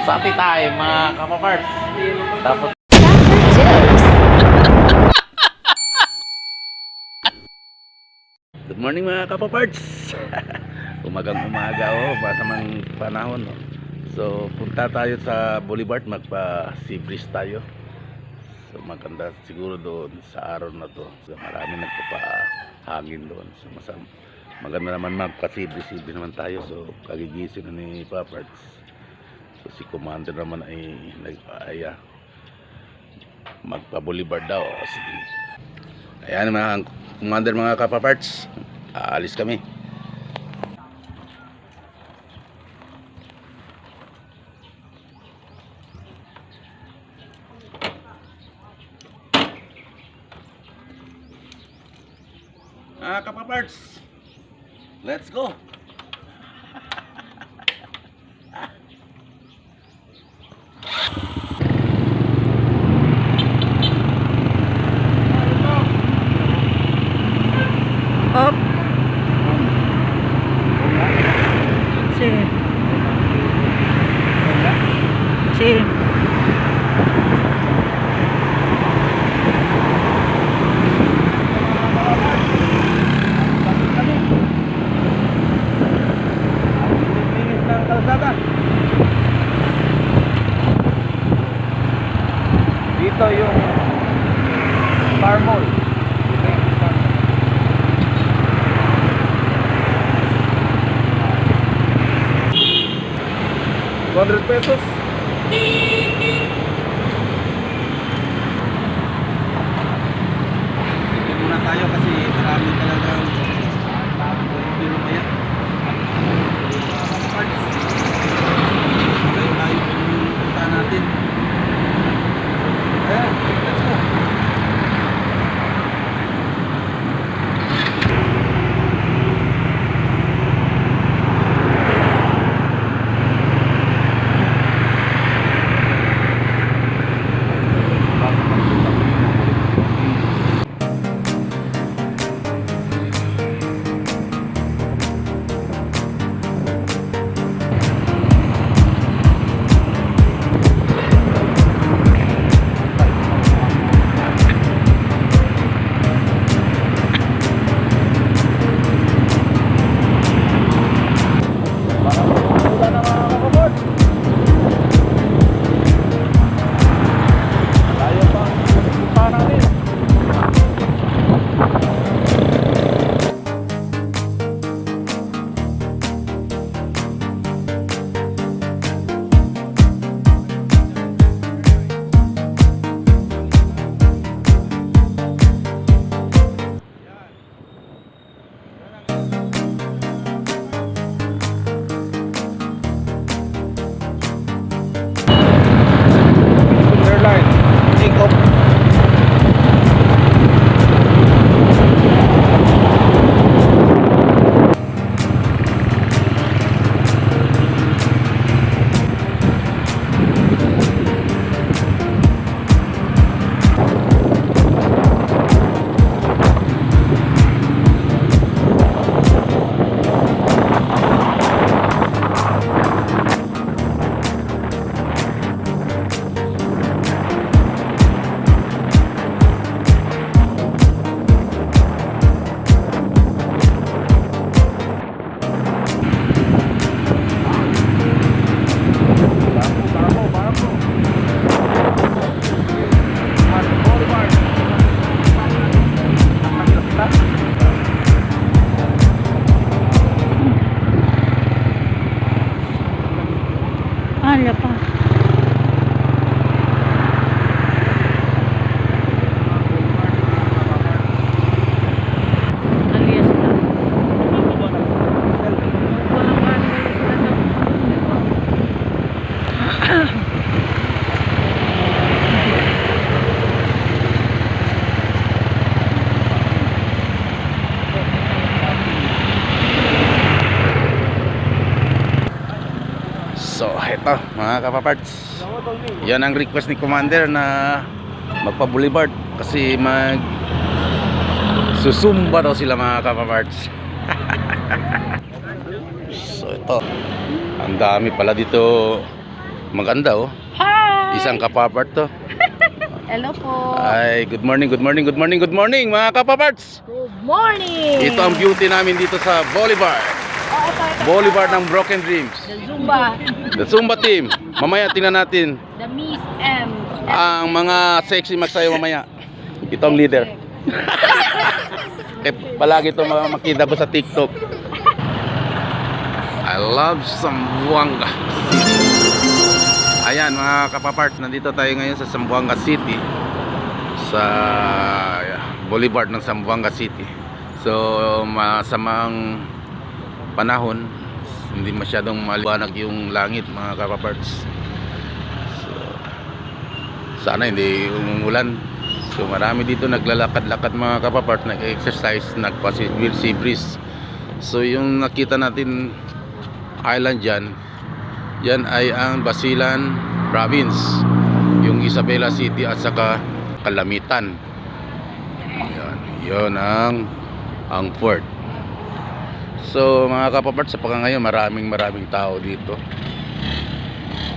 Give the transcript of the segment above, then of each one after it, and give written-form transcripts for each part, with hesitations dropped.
Sati tayo mga kapaparts. Tapos good morning mga kapaparts. Umagang umaga masamang panahon. So punta tayo sa Boulevard, magpa-sea breeze tayo. So maganda siguro doon sa araw na to. So marami nagpapahangin doon. So maganda naman magpa-sea breeze naman tayo. So kagigising na ni Paparts. So si Commander naman ay nag-aaya magpa-Boulevard daw. Sige. Ayan mga Commander, mga kapaparts, aalis kami. Mga kapaparts, let's go. Up. Same. Same. Dito yung Bar Mall. 200 pesos. Dito muna tayo kasi marami talagang pero kaya tayo punta natin. Ayan, let's go. Ala pa. Alias na. So eto mga kapaparts, yan ang request ni Commander na magpa-Boulevard kasi susumba daw sila mga kapaparts. So ito, ang dami pala dito Maganda oh. Hi! Isang kapapart to. Hello po. Ay, good morning, good morning, good morning, good morning mga kapaparts. Good morning! Ito ang beauty namin dito sa Boulevard. Boulevard ng Broken Dreams. The Zumba. The Zumba team. Mamaya tingnan natin The Miss M. ang mga sexy magsayo mamaya. Ito ang leader. Eh, palagi ito makita ko sa TikTok. I love Zamboanga. Ayan mga kapapart, nandito tayo ngayon sa Zamboanga City, sa Boulevard ng Zamboanga City. So masamang panahon, hindi masyadong maliwanag yung langit mga kapaparts. So, sana hindi umuulan. So marami dito naglalakad-lakad mga kapapart, nag-exercise, nagpa-sea breeze. So yung nakita natin island dyan, yan ay ang Basilan Province, yung Isabela City at saka Kalamitan. Yan ang port. So mga kapapart, sa ngayon maraming tao dito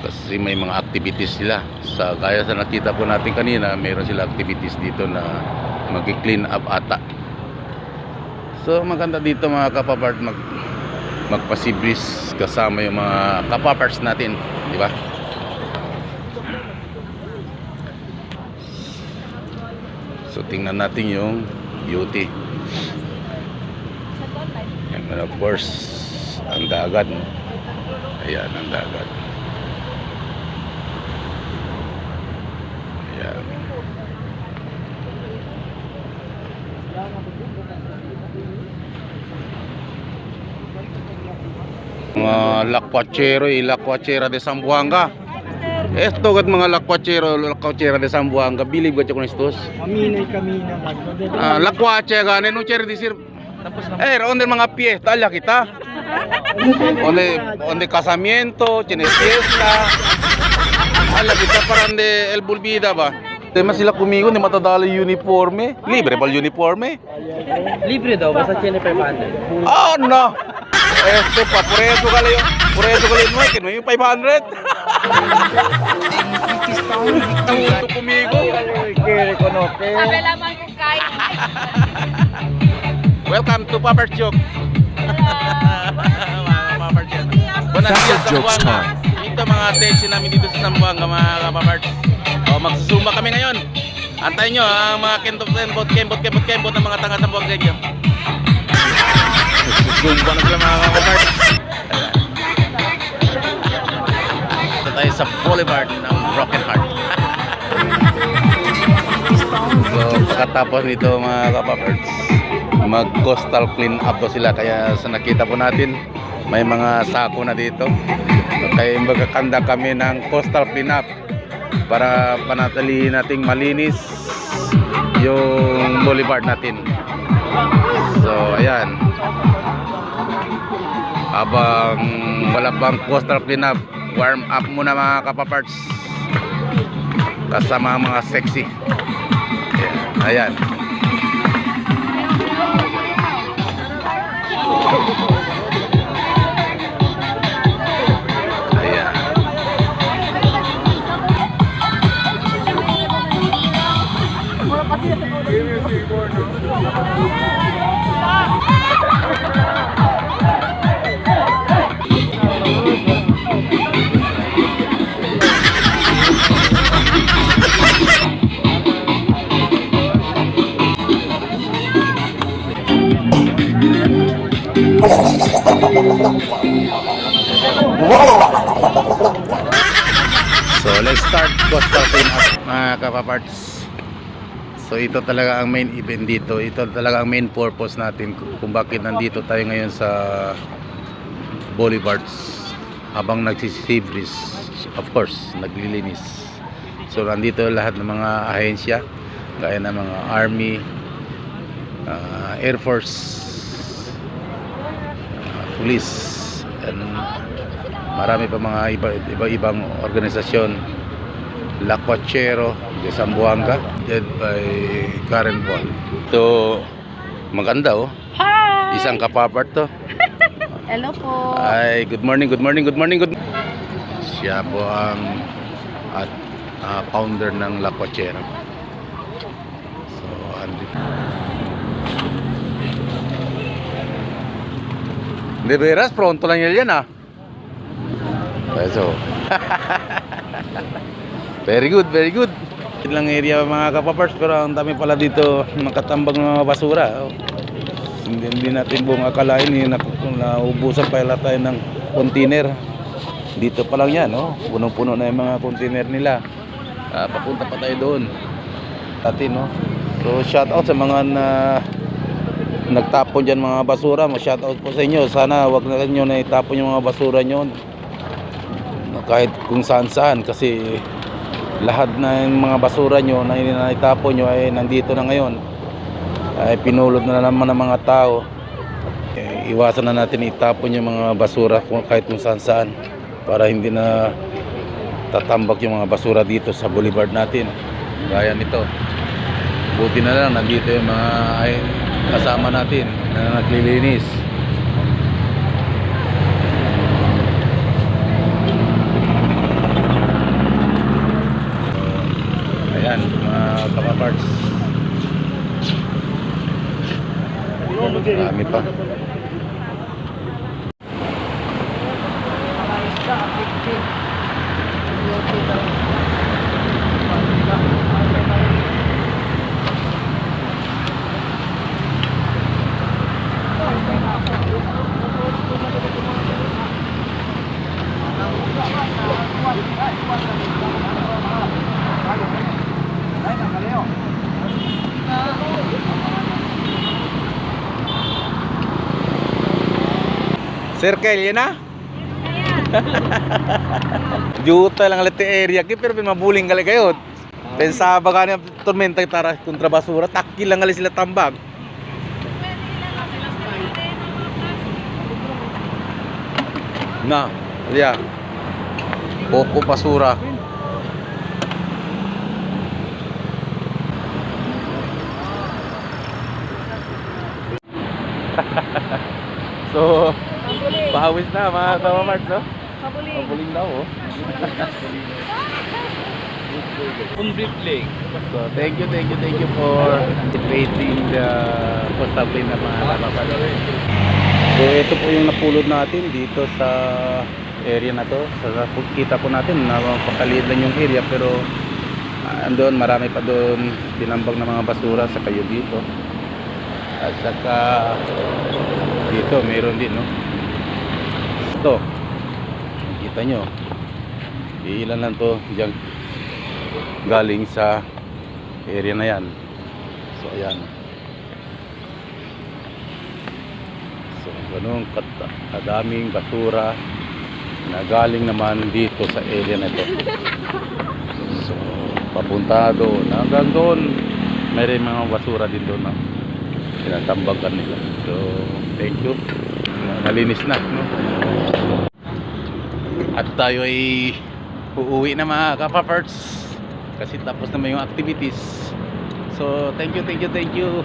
kasi may mga activities sila. Sa kaya sa nakita po natin kanina, mayroon sila activities dito na mag-clean up ata. So maganda dito mga kapapart magpasibris kasama yung mga kapaparts natin, di ba? So tingnan natin yung beauty. And of course, ang dagat. Ayan ang dagat. Ayan. Mga lakwachera de Zamboanga. Esto kat mga lakwachera de Zamboanga. Believe ko con estos. Aminay kami na Lakwachera no cher decir. Onde mga pie, tala kita. Onde casamiento, tiene fiesta. Ala kita parande el bulbida ba. Tema sila kumigo ni matadala uniforme. Libre ba uniforme? Libre daw, basta tiene 500. Oh no. Esto pa, por eso kalayo mo, que no yung 500. Ito kumigo. Sabi lamang kung kaya. Welcome to Papar's Joke. Papar's Joke. Buenos dias, Zamboanga. Ito mga sexy namin dito sa Zamboanga, mga kapaparts. Magsusumba kami ngayon. Antayin nyo ang mga kembot ng mga tanga Zamboanga dyan. Magsusumba na sila mga kapaparts. Ito tayo sa Boulevard ng Broken Heart. So pagkatapos nito mga kapaparts, mag-coastal clean up po sila. Kaya sa nakita po natin, may mga sako na dito. Kaya magkakanda kami ng coastal clean up para panatilihin nating malinis yung boulevard natin. So ayan, habang wala pang coastal clean up, warm up muna mga kapaparts kasama mga sexy. Ayan. Ayan. So let's start coastal clean up mga kapaparts. So ito talaga ang main event dito. Ito talaga ang main purpose natin kung bakit nandito tayo ngayon sa boulevards habang nagsisibris, of course naglilinis. So nandito lahat ng mga ahensya gaya ng mga army, air force, police, and marami pa mga iba-ibang organisasyon. Lakwachero de Zamboanga, led by Karen Bon. Ito maganda oh. Hi! Isang kapapart to. Hello po. Ay, good morning, good morning, good morning, good Siya po ang founder ng La Cochera. So, De veras, pronto lang yan ah. So, very good, very good. Ilang area mga kapapers, pero ang dami pala dito makatambang ng mga basura. Hindi natin buong akalain, naubusan pala tayo ng container. Dito pa lang yan, no? Punong-puno na yung mga container nila. Papunta pa tayo doon. Atin, no? So, shout out sa mga nagtapon dyan mga basura. Shout out po sa inyo. Sana wag na nyo na itapon yung mga basura nyo. Kahit kung saan-saan, kasi lahat na yung mga basura nyo na itapon nyo ay nandito na ngayon, ay pinulot na naman ng mga tao. Iwasan na natin itapon yung mga basura kahit kung saan-saan, para hindi na tatambak yung mga basura dito sa boulevard natin. Gaya nito, buti na lang nandito yung mga kasama natin na naglilinis. Ayan, mga kapaparts. Marami pa. Circle, yan na? Juta lang alati area ki, pero mabuling gali kayo. Pensaba ka niya tormenta tara kontra basura, takil lang gali sila tambag. Na, liya. Poko basura. So, pawis na mga kapaparts, no? Kabuling daw, oh. Unbriefling. So, thank you for participating the coastal plane na mga kapaparts. So, ito po yung napulot natin dito sa area na to. Kita po natin na pakaliit lang yung area, pero andun, marami pa doon tinambang na mga basura sa kayo dito. At saka dito meron din, no? Ito, kita nyo, ilan lang to dyan, galing sa area na yan. So ayan, so ganun kadaming basura na galing naman dito sa area na to. So papunta doon, hanggang doon mayroon mga basura din doon, no? Tinatambagan nila. So thank you, nalinis na, no? At tayo ay uuwi na mga kapaparts, kasi tapos naman yung activities. So thank you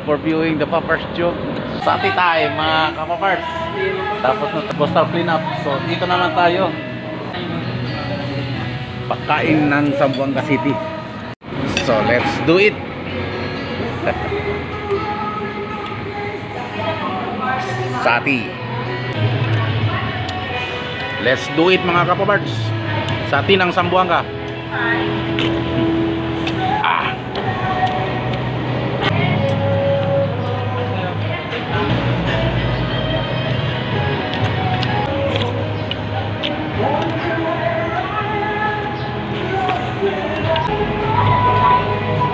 for viewing the Paparts Joke. Sati tayo mga kapaparts, tapos na coastal cleanup. So dito naman tayo, pagkain ng Zamboanga City. So let's do it. Sati, let's do it mga kapaparts. Sati ng Zamboanga.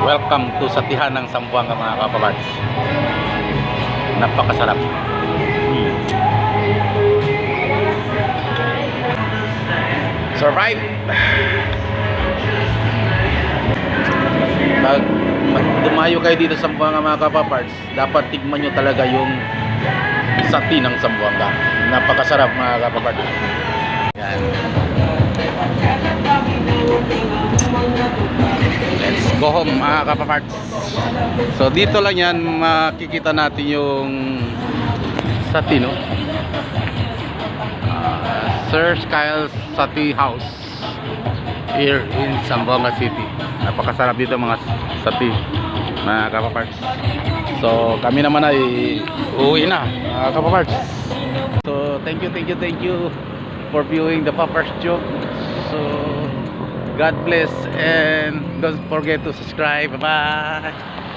Welcome to Satihan ng Zamboanga mga kapaparts. Napakasarap. Survive. Pag dumayo kayo dito sa Zamboanga mga kapaparts, dapat tigman nyo talaga yung sati ng Zamboanga. Napakasarap mga kapaparts. Yan. Let's go home mga kapaparts. So dito lang yan makikita natin yung sati, no? Sir Kyle Sati House here in Zamboanga City. Napakasarap dito mga sati, mga kapaparts. So kami naman ay uwi na, mga kapaparts. So thank you for viewing the Papar's Joke. So God bless and don't forget to subscribe. Bye bye.